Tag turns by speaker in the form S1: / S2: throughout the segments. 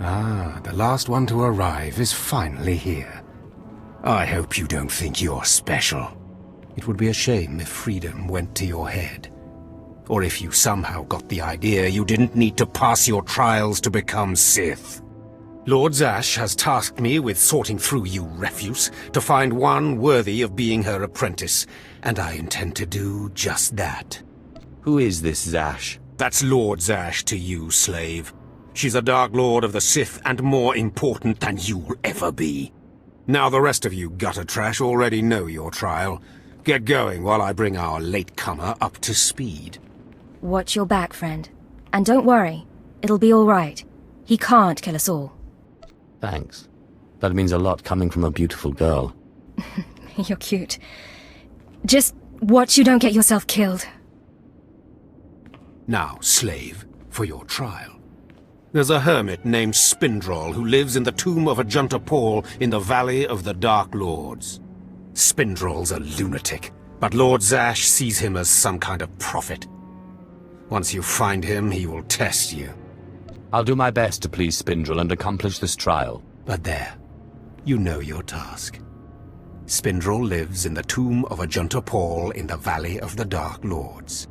S1: Ah, the last one to arrive is finally here. I hope you don't think you're special. It would be a shame if freedom went to your head. Or if you somehow got the idea you didn't need to pass your trials to become Sith. Lord Zash has tasked me with sorting through you refuse to find one worthy of being her apprentice, and I intend to do just that.
S2: Who is this Zash?
S1: That's Lord Zash to you, slave. She's a Dark Lord of the Sith and more important than you'll ever be. Now the rest of you gutter trash already know your trial. Get going while I bring our latecomer up to speed.
S3: Watch your back, friend. And don't worry, it'll be all right. He can't kill us all.
S2: Thanks. That means a lot coming from a beautiful girl.
S3: You're cute. Just watch you don't get yourself killed.
S1: Now, slave, for your trial. There's a hermit named Spindrol who lives in the tomb of Ajunta Paul in the Valley of the Dark Lords. Spindrol's a lunatic, but Lord Zash sees him as some kind of prophet. Once you find him, he will test you.
S2: I'll do my best to please Spindrol and accomplish this trial.
S1: But there, you know your task. Spindrol lives in the tomb of Ajunta Paul in the Valley of the Dark Lords.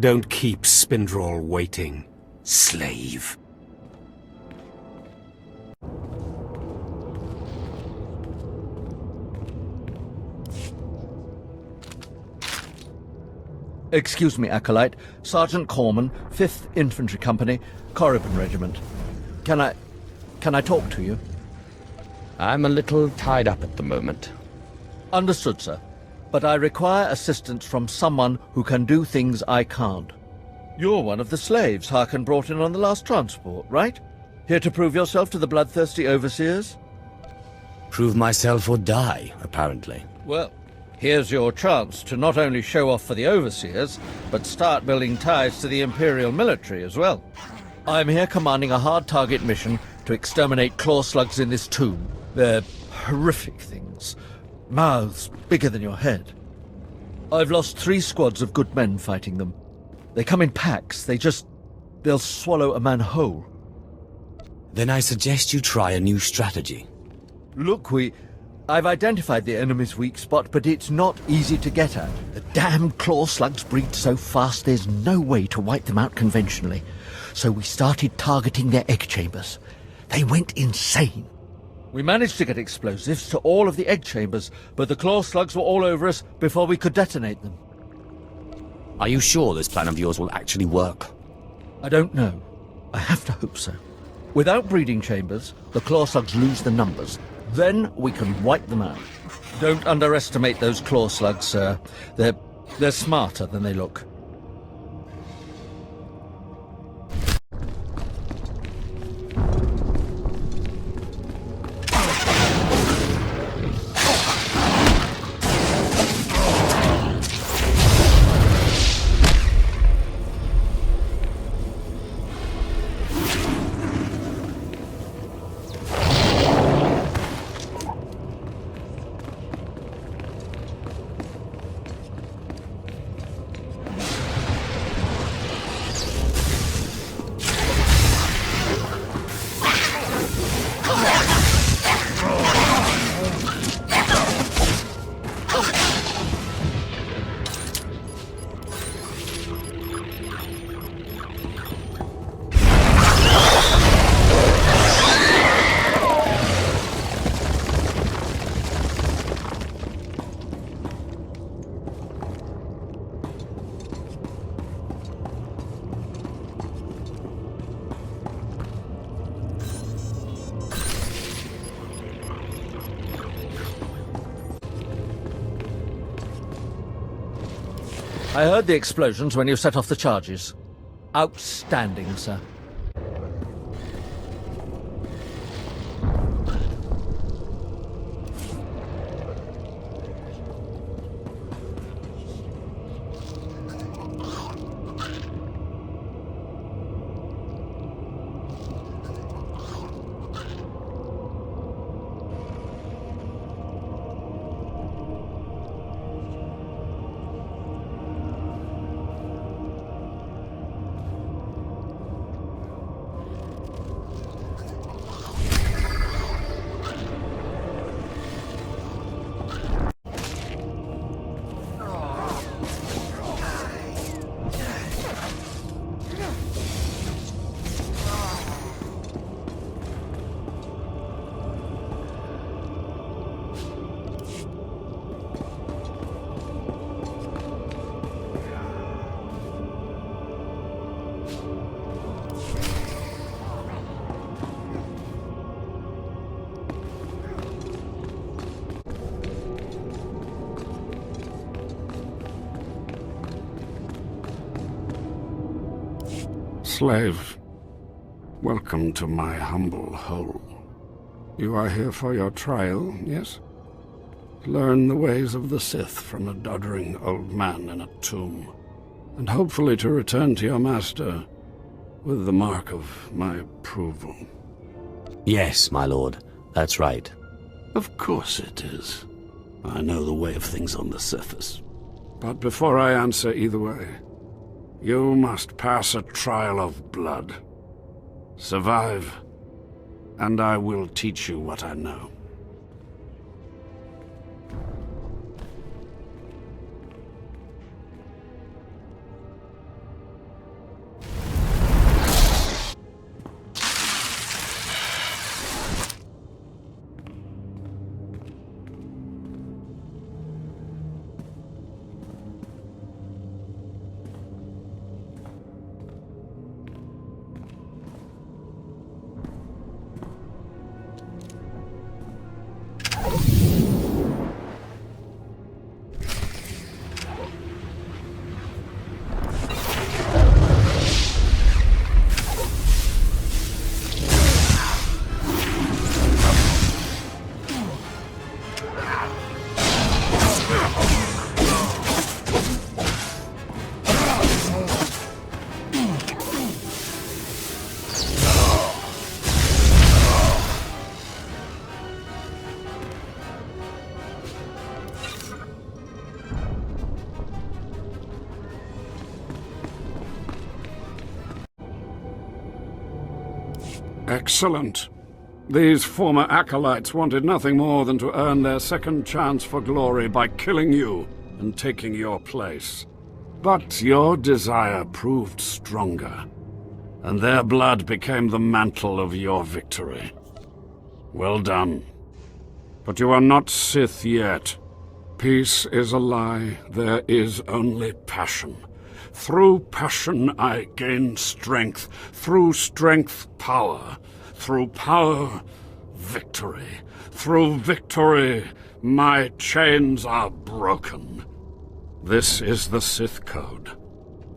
S1: Don't keep Spindrol waiting, slave.
S4: Excuse me, Acolyte. Sergeant Corman, 5th Infantry Company, Korriban Regiment. Can I talk to you?
S2: I'm a little tied up at the moment.
S4: Understood, sir. But I require assistance from someone who can do things I can't. You're one of the slaves Harkon brought in on the last transport, right? Here to prove yourself to the bloodthirsty overseers?
S2: Prove myself or die, apparently.
S4: Well, here's your chance to not only show off for the overseers, but start building ties to the Imperial military as well. I'm here commanding a hard target mission to exterminate claw slugs in this tomb. They're horrific things. Mouths bigger than your head. I've lost 3 squads of good men fighting them. They come in packs. They'll swallow a man whole.
S2: Then I suggest you try a new strategy.
S4: Look, I've identified the enemy's weak spot, but it's not easy to get at. The damn claw slugs breed so fast there's no way to wipe them out conventionally. So we started targeting their egg chambers. They went insane. We managed to get explosives to all of the egg chambers, but the claw slugs were all over us before we could detonate them.
S2: Are you sure this plan of yours will actually work?
S4: I don't know. I have to hope so. Without breeding chambers, the claw slugs lose the numbers. Then we can wipe them out. Don't underestimate those claw slugs, sir. They're smarter than they look. I heard the explosions when you set off the charges. Outstanding, sir.
S5: Slave, welcome to my humble hole. You are here for your trial, yes? Learn the ways of the Sith from a doddering old man in a tomb, and hopefully to return to your master with the mark of my approval.
S2: Yes, my lord. That's right.
S5: Of course it is. I know the way of things on the surface. But before I answer either way, you must pass a trial of blood. Survive, and I will teach you what I know. Excellent. These former acolytes wanted nothing more than to earn their second chance for glory by killing you and taking your place. But your desire proved stronger, and their blood became the mantle of your victory. Well done. But you are not Sith yet. Peace is a lie. There is only passion. Through passion I gain strength. Through strength, power. Through power, victory. Through victory, my chains are broken. This is the Sith Code.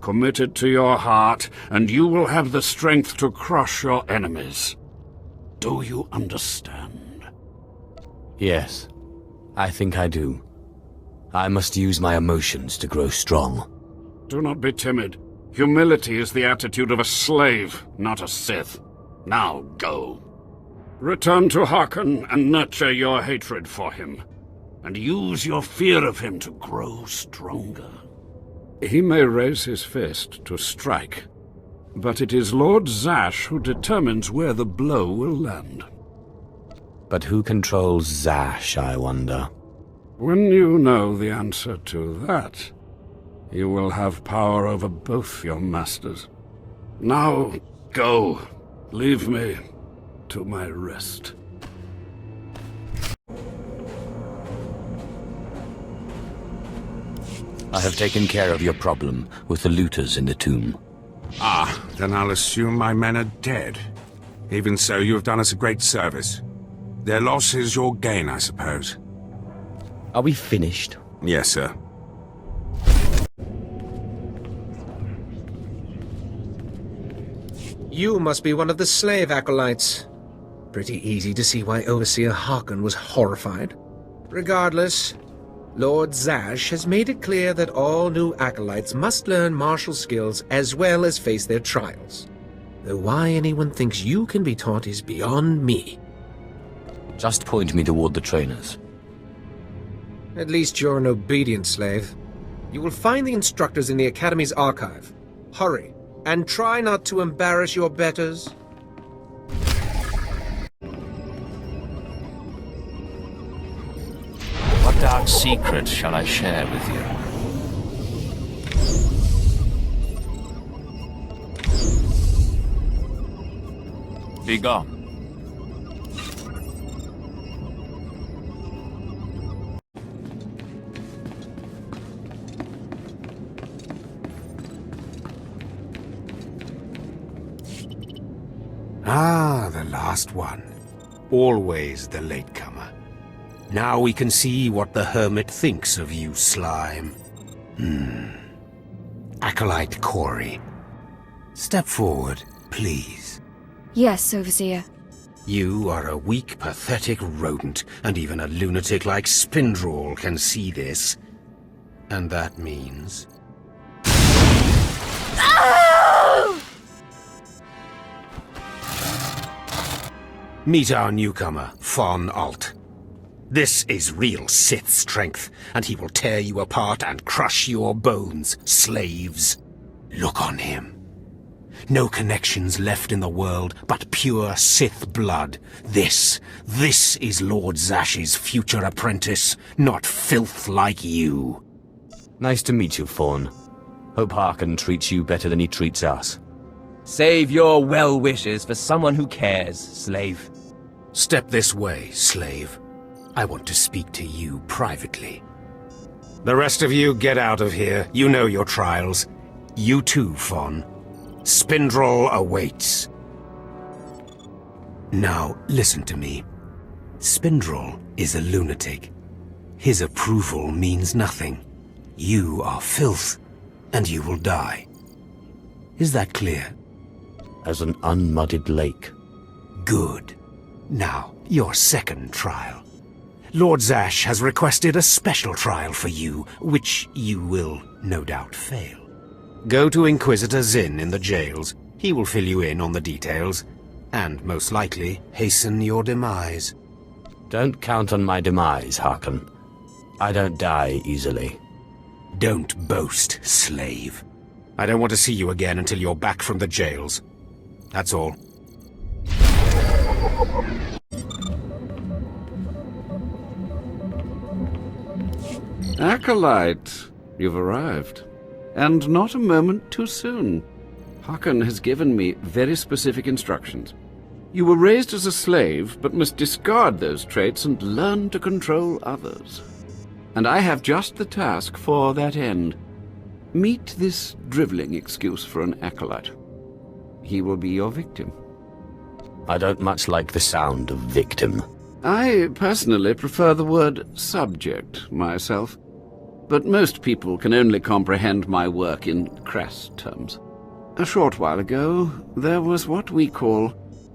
S5: Commit it to your heart, and you will have the strength to crush your enemies. Do you understand?
S2: Yes, I think I do. I must use my emotions to grow strong.
S5: Do not be timid. Humility is the attitude of a slave, not a Sith. Now go. Return to Harkon and nurture your hatred for him. And use your fear of him to grow stronger. He may raise his fist to strike, but it is Lord Zash who determines where the blow will land.
S2: But who controls Zash, I wonder?
S5: When you know the answer to that, you will have power over both your masters. Now, go. Leave me to my rest.
S2: I have taken care of your problem with the looters in the tomb.
S6: Ah, then I'll assume my men are dead. Even so, you have done us a great service. Their loss is your gain, I suppose.
S2: Are we finished?
S6: Yes, sir.
S7: You must be one of the slave acolytes. Pretty easy to see why Overseer Harkon was horrified. Regardless, Lord Zash has made it clear that all new acolytes must learn martial skills as well as face their trials. Though why anyone thinks you can be taught is beyond me.
S2: Just point me toward the trainers.
S7: At least you're an obedient slave. You will find the instructors in the Academy's archive. Hurry, and try not to embarrass your betters.
S8: What dark secret shall I share with you? Be gone.
S1: Ah, the last one. Always the latecomer. Now we can see what the Hermit thinks of you, slime. Acolyte Corey. Step forward, please.
S3: Yes, Overseer.
S1: You are a weak, pathetic rodent, and even a lunatic like Spindrel can see this. And that means... Meet our newcomer, Von Alt. This is real Sith strength, and he will tear you apart and crush your bones, slaves. Look on him. No connections left in the world, but pure Sith blood. This is Lord Zash's future apprentice, not filth like you.
S2: Nice to meet you, Fawn. Hope Harkon treats you better than he treats us.
S9: Save your well wishes for someone who cares, slave.
S1: Step this way, slave. I want to speak to you privately. The rest of you get out of here. You know your trials. You too, Fawn. Spindrel awaits. Now, listen to me. Spindrel is a lunatic. His approval means nothing. You are filth, and you will die. Is that clear?
S2: As an unmuddied lake.
S1: Good. Now, your second trial. Lord Zash has requested a special trial for you, which you will no doubt fail. Go to Inquisitor Zin in the jails. He will fill you in on the details, and most likely hasten your demise.
S2: Don't count on my demise, Harkon. I don't die easily.
S1: Don't boast, slave. I don't want to see you again until you're back from the jails. That's all.
S5: Acolyte, you've arrived. And not a moment too soon. Harkon has given me very specific instructions. You were raised as a slave, but must discard those traits and learn to control others. And I have just the task for that end. Meet this drivelling excuse for an acolyte. He will be your victim.
S2: I don't much like the sound of victim.
S5: I personally prefer the word subject myself, but most people can only comprehend my work in crass terms. A short while ago, there was what we call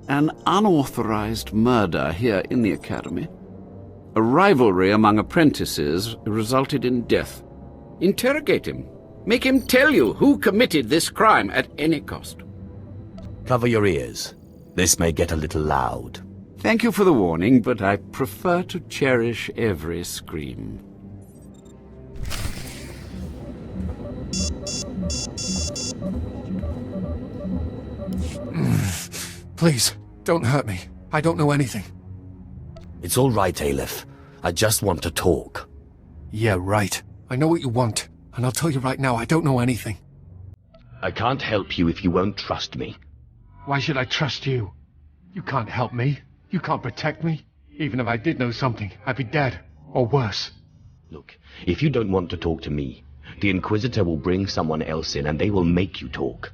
S5: an unauthorized murder here in the Academy. A rivalry among apprentices resulted in death. Interrogate him. Make him tell you who committed this crime at any cost.
S2: Cover your ears. This may get a little loud.
S5: Thank you for the warning, but I prefer to cherish every scream.
S10: Please, don't hurt me. I don't know anything.
S2: It's all right, Aleph. I just want to talk.
S10: Yeah, right. I know what you want, and I'll tell you right now, I don't know anything.
S2: I can't help you if you won't trust me.
S10: Why should I trust you? You can't help me. You can't protect me. Even if I did know something, I'd be dead. Or worse.
S2: Look, if you don't want to talk to me, the Inquisitor will bring someone else in and they will make you talk.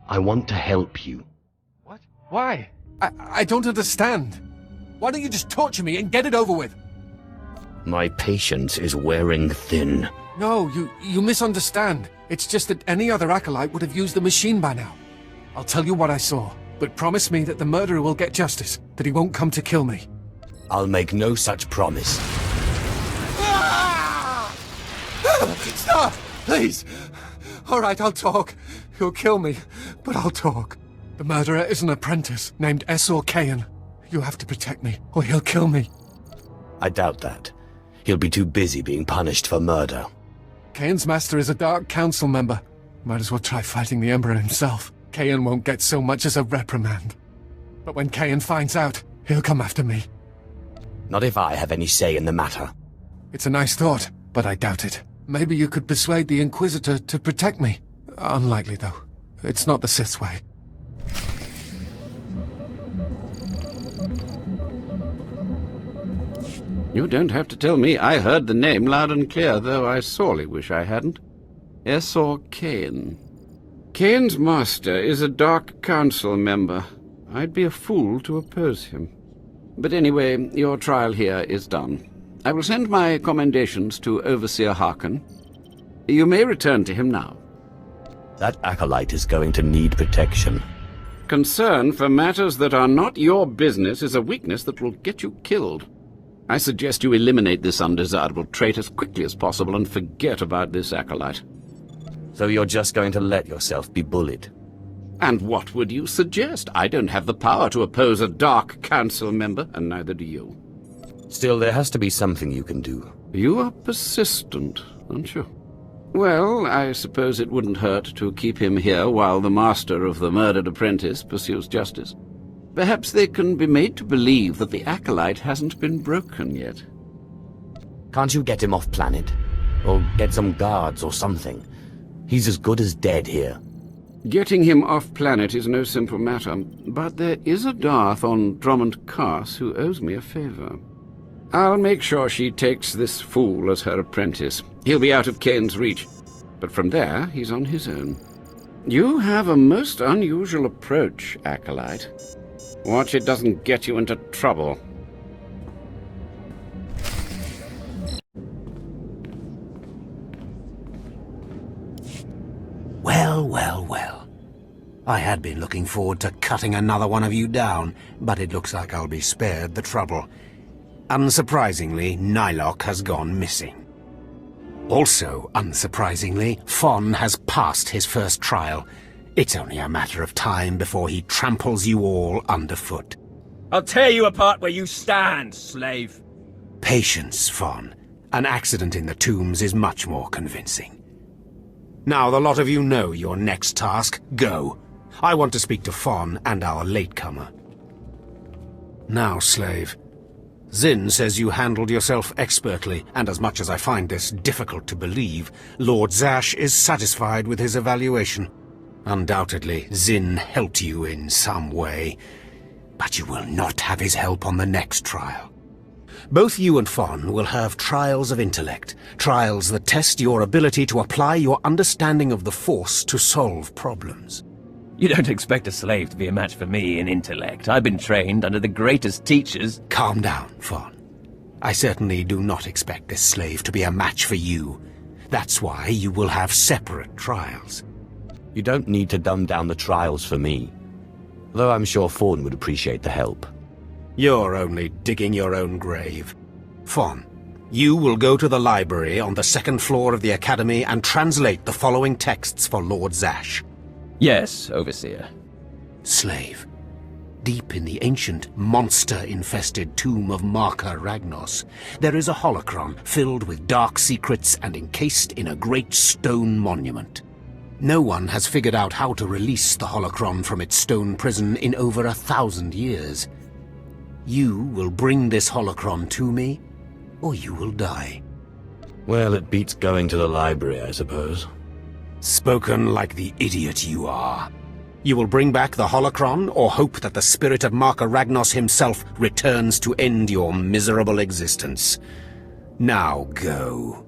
S2: I want to help you.
S10: What? Why? I don't understand. Why don't you just torture me and get it over with?
S2: My patience is wearing thin.
S10: No, you misunderstand. It's just that any other acolyte would have used the machine by now. I'll tell you what I saw, but promise me that the murderer will get justice, that he won't come to kill me.
S2: I'll make no such promise.
S10: Stop! Please! All right, I'll talk. He'll kill me, but I'll talk. The murderer is an apprentice named SWTOR. You have to protect me, or he'll kill me.
S2: I doubt that. He'll be too busy being punished for murder.
S10: Kayan's master is a Dark Council member. Might as well try fighting the Emperor himself. Kayan won't get so much as a reprimand. But when Kayan finds out, he'll come after me.
S2: Not if I have any say in the matter.
S10: It's a nice thought, but I doubt it. Maybe you could persuade the Inquisitor to protect me. Unlikely, though. It's not the Sith's way.
S5: You don't have to tell me. I heard the name loud and clear, though I sorely wish I hadn't. SWTOR. Kayan's master is a Dark Council member. I'd be a fool to oppose him. But anyway, your trial here is done. I will send my commendations to Overseer Harkon. You may return to him now.
S2: That acolyte is going to need protection.
S5: Concern for matters that are not your business is a weakness that will get you killed. I suggest you eliminate this undesirable trait as quickly as possible and forget about this acolyte.
S2: So you're just going to let yourself be bullied?
S5: And what would you suggest? I don't have the power to oppose a Dark Council member, and neither do you.
S2: Still, there has to be something you can do.
S5: You are persistent, aren't you? Well, I suppose it wouldn't hurt to keep him here while the master of the murdered apprentice pursues justice. Perhaps they can be made to believe that the acolyte hasn't been broken yet.
S2: Can't you get him off planet? Or get some guards or something? He's as good as dead here.
S5: Getting him off planet is no simple matter, but there is a Darth on Drummond Cars who owes me a favor. I'll make sure she takes this fool as her apprentice. He'll be out of Kane's reach, but from there he's on his own. You have a most unusual approach, acolyte. Watch it doesn't get you into trouble.
S1: Well, well, well. I had been looking forward to cutting another one of you down, but it looks like I'll be spared the trouble. Unsurprisingly, Nylock has gone missing. Also, unsurprisingly, Fon has passed his first trial. It's only a matter of time before he tramples you all underfoot.
S9: I'll tear you apart where you stand, slave.
S1: Patience, Fon. An accident in the tombs is much more convincing. Now the lot of you know your next task. Go. I want to speak to Fon and our latecomer. Now, slave. Zin says you handled yourself expertly, and as much as I find this difficult to believe, Lord Zash is satisfied with his evaluation. Undoubtedly, Zin helped you in some way, but you will not have his help on the next trial. Both you and Fon will have trials of intellect, trials that test your ability to apply your understanding of the Force to solve problems.
S9: You don't expect a slave to be a match for me in intellect. I've been trained under the greatest teachers.
S1: Calm down, Fon. I certainly do not expect this slave to be a match for you. That's why you will have separate trials.
S2: You don't need to dumb down the trials for me. Though I'm sure Fawn would appreciate the help.
S1: You're only digging your own grave. Fon, you will go to the library on the second floor of the Academy and translate the following texts for Lord Zash.
S9: Yes, Overseer.
S1: Slave. Deep in the ancient, monster-infested tomb of Marker Ragnos, there is a holocron filled with dark secrets and encased in a great stone monument. No one has figured out how to release the holocron from its stone prison in over 1,000 years. You will bring this holocron to me, or you will die.
S2: Well, it beats going to the library, I suppose.
S1: Spoken like the idiot you are. You will bring back the holocron, or hope that the spirit of Marker Ragnos himself returns to end your miserable existence. Now go.